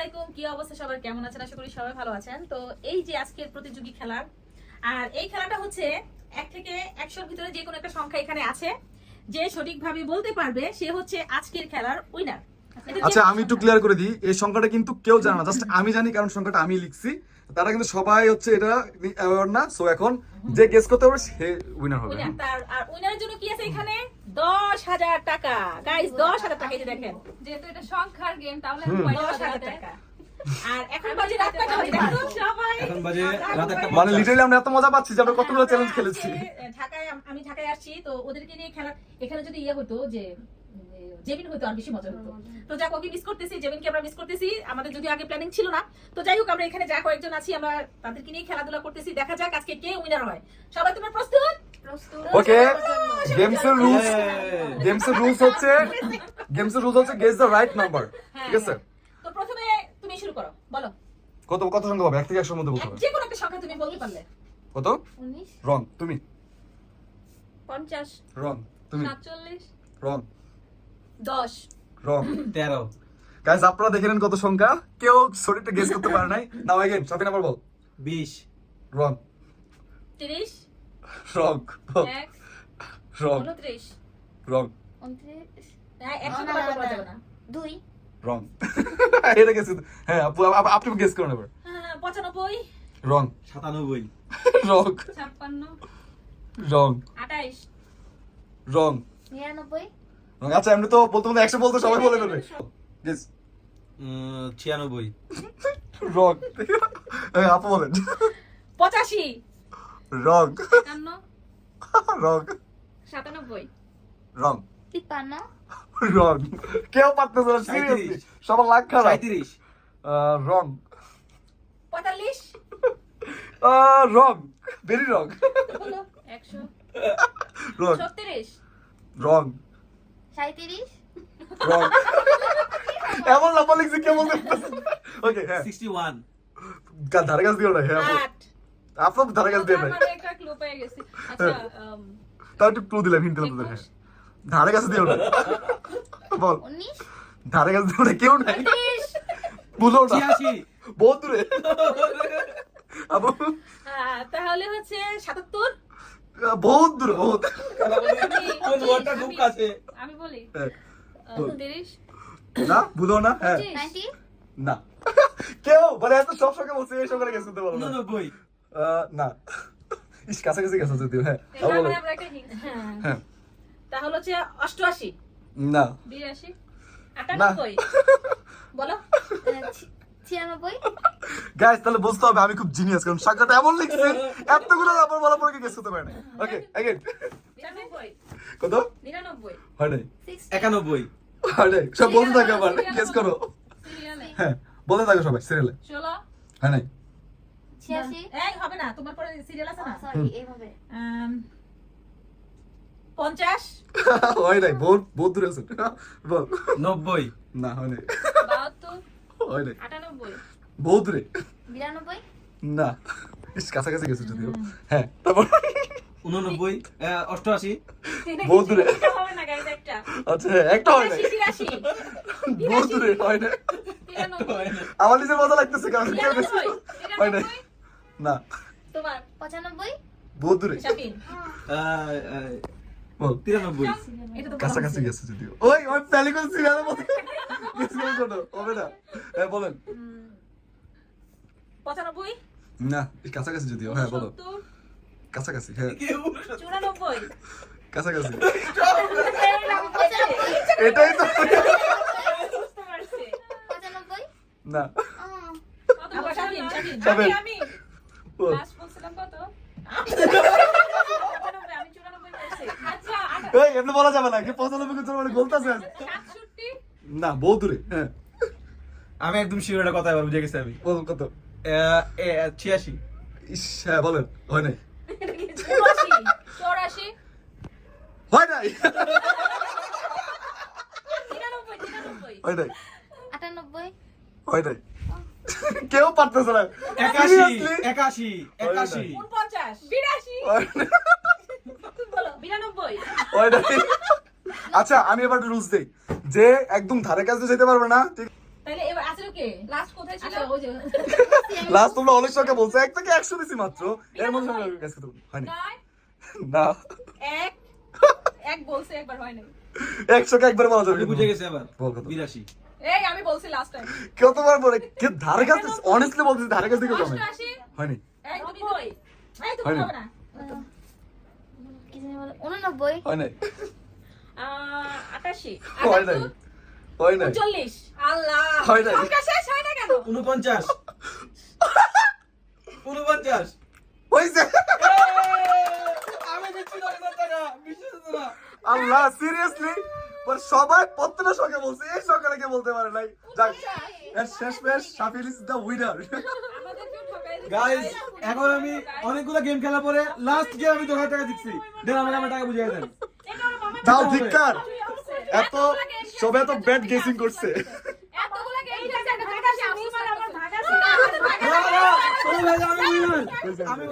আলাইকুম, কি অবস্থা সবার, কেমন আছেন? আশা করি সবাই ভালো আছেন। তো এই যে আজকের প্রতিযোগী খেলা, আর এই খেলাটা হচ্ছে 1 থেকে 100-র ভিতরে যে কোনো একটা সংখ্যা এখানে আছে, যে সঠিকভাবে বলতে পারবে সে হচ্ছে আজকের খেলার উইনার। আচ্ছা, আমি একটু ক্লিয়ার করে দিই, এই সংখ্যাটা কিন্তু কেউ জানে না, জাস্ট আমি জানি, কারণ সংখ্যাটা আমি লিখছি। তারা কিন্তু সবাই হচ্ছে এটা অ্যাওয়ার না। সো এখন যে গেস করতে পারবে সে উইনার হবে। আর উইনারের জন্য কি আছে এখানে? 10,000 টাকা। গাইস, 10,000 টাকা। এই যে দেখেন, যেহেতু এটা সংখ্যার গেম, তাহলে 10,000 টাকা। আর এখন বাজে রাত কয়টা? দেখো সবাই, এখন বাজে রাত 1টা। মানে লিটারালি আমরা এত মজা পাচ্ছি যে আমরা কতগুলো চ্যালেঞ্জ খেলেছি। ঢাকায়, আমি ঢাকায় আসছি, তো ওদেরকে নিয়ে খেলা, এখানে যদি ইয়ে হতো যে জেমিন হতো আর বেশি মজা হতো। তো যাক, ওকে মিস করতেছি, জেমিনকে আমরা মিস করতেছি। আমাদের যদি আগে প্ল্যানিং ছিল না, তো যাই হোক, আমরা এখানে যা কয়েকজন আছি আমরা তাদেরকে নিয়ে খেলাধুলা করতেছি। দেখা যাক আজকে কে উইনার হয়। সবাই তোমরা প্রস্তুত? ওকে, গেমসের রুলস হচ্ছে গেস দ্য রাইট নাম্বার। ঠিক আছে, তো প্রথমে তুমি শুরু করো, বলো কত সংখ্যা হবে? 1 থেকে 100-র মধ্যে বলতে হবে। যে কোনো একটা সংখ্যা তুমি বলতে পারলে। কত? 19, রং। তুমি 50, রং। তুমি 47, রং। 10, রং। 13। গাইস, আপনারা দেখে নেন কত সংখ্যা, কেউ সঠিকটা গেস করতে পারে নাই। নাও अगेन সফি নাম্বার বল। 20। রং। 30, রং। 1, রং। 29, রং। 29, হ্যাঁ, একসাথে বারবার বলা যাবে না। 2, রং। এটা গেছে। হ্যাঁ, আপনি গেস করুন এবার। 95, রং। 97। রং। 56, রং। 28, রং। 99, রং। আচ্ছা, এমনি তো বলতে 100 বলতে সবাই বলে ফেলবে। গেস। 96। রং। এই আপু বলেন। 85, রং। 51, রং। 97, রং। 53, রং। কেউ পারতেছে না, সিরিয়াসলি সবার লাগ খারাপ। 37। Wrong. 45, wrong. Very wrong. 100, wrong. 36, wrong. 37, wrong. এমন নাম্বার লিখছি কে বলতে পারতেছে? ওকে, হ্যাঁ, 61। ধারে কাছ দিও না। হ্যাঁ, 8, আপনার ধারে কাছ দিয়ে নাই। মানে একটা ক্লু পেয়ে গেছি। আচ্ছা, তাও একটু ক্লু দিলাম, হিন্ট দিলাম তোদের। হ্যাঁ, ধারে কাছে দিও না। বল। 19, ধারে কাছে দিও না, কেউ নাই। 30, বুঝো না, 86। বহুত দূরে। আপু, তাহলে হচ্ছে 77, বহুত দূরে, বহুত। কোন ওয়াটার বুক আছে? আমি বলি হ্যাঁ, 30, না বুঝো না। হ্যাঁ, 90, না, কেউ মানে এত সব সঙ্গে বলছে, এই সঙ্গে গেছ করতে পারো না। 89। না, ইস, কাছাকাছি গেছো যদিও। হ্যাঁ, তার বলো। মানে আমরা একটা hint। হ্যাঁ, তাহলে হচ্ছে 88, না, 82, 98, বলো। 96, গাইস, তাহলে বুঝতে হবে আমি খুব জিনিয়াস, কারণ সংখ্যাটা এমন লিখছে এতগুলো নাম্বার বলা পরে গেস করতে পারে না। ওকে, अगेन 99, কত 99, হয় নাই? 60, 91। হয় নাই, সব বলতে থাকে আবার গেস করো। সিরিয়ালে হ্যাঁ, বলতে থাকো সবাই সিরিয়ালে। 16, হয় নাই? 86, এই হবে না, তোমার পরে সিরিয়াল আছে না। সরি এইভাবে 50, হয় নাই, বহুত বহুত দূরে আছে। বল। 90। না, হয় নাই, 72, হয় নাই, 98, বহুত দূরে। 92, না, ইস, কাছাকাছি গেছে যদিও। হ্যাঁ, তারপর 89, 88। বহুত দূরে। এটা হবে না গাইস, একটা। আচ্ছা, একটা হয় নাই, 83, বহুত দূরে। হয় নাই, 93, আমার নিজের মজা লাগতেছে, কারণ কেউ গেছে। হয় নাই, না, তোমার 95, বহুত দূরে। শাফিন, বল। 93। এটা তো কাছাকাছি গেছে যদিও। ওই ওই প্যালিকন সিরিয়ালের মতো গেস করে ছোট হবে না। হ্যাঁ, বলেন। 95, না, এই কাছাকাছি যদিও। হ্যাঁ, বলো। 70, কাছাকাছি। হ্যাঁ, 94, কাছাকাছি। 95, এটাই তো। বুঝতে পারছি। 95, না, আবার শাফিন, শাফিন। শাফিন। আমি বল। লাস্ট বলছিলাম কত? 95, আমি 94 বলছি। আচ্ছা, এই, এমনি বলা যাবে না, কি 95 কিছু মানে বলতাছেন? 67, না, বহুত দূরে। হ্যাঁ, আমি একদম শিওর একটা কথা এবার বুঝে গেছি আমি। বল কত। 86। ইস, হ্যাঁ, বলেন। হয় নাই, 84, 84, হয় নাই, 93, হয় নাই, 98, হয় নাই। কেউ পারতেছে না। 81, Seriously? 81, 81। 49, 82, হয় নাই, বলো। 92, হয় নাই। আচ্ছা, আমি এবার রুলস দেই, যে একদম ধারে কাছে যেতে পারবে না, ঠিক তাহলে এবার আছে কে লাস্ট কোথায় ছিল আচ্ছা ওই যে লাস্ট তোমরা অনেক সংখ্যা বলছো 1 থেকে 100 দিছি মাত্র এর মধ্যে আমি গেস করতে হয়নি 9 না এক এক বলছে একবার হয় নাই 100 কে একবার বলা যাবে আমি বুঝে গেছি আবার বল কত 82 এই আমি বলছি লাস্ট টাইম কতবার বলে কে ধারে কাছে অনেস্টলি বলতেছি ধারে কাছে দিকে কমে 88 হয়নি এই তুমি এই তুমি হয়নি। হবে না কি জানি বলে 89 হয় নাই 88 হয় নাই হয় নাই 39 আল্লাহ হয় নাই। সংখ্যা শেষ হয় না কেন 49 49 হইছে আমি দিচ্ছি না টাকা বিশ্বাস হচ্ছে না আল্লাহ সিরিয়াসলি পর সবাই প্রত্যেকটা সংখ্যা বলছে এই সংখ্যাটা কে বলতে পারে নাই যাক এর শেষ match Shafil is the winner আমাদেরকেও ঠকাই দিছে গাইস এখন আমি অনেকগুলো গেম খেলা পরে লাস্ট গেম আমি 2000 টাকা জিতছি দেন আমাকে আমার টাকা বুঝিয়ে দেন দাও ধিক্কার এত সবাই এত ব্যাড গেসিং করছে এতগুলো গেম খেলছে ভাগ আছে আমার ভাগ আছে না, না, আমি winner। আমি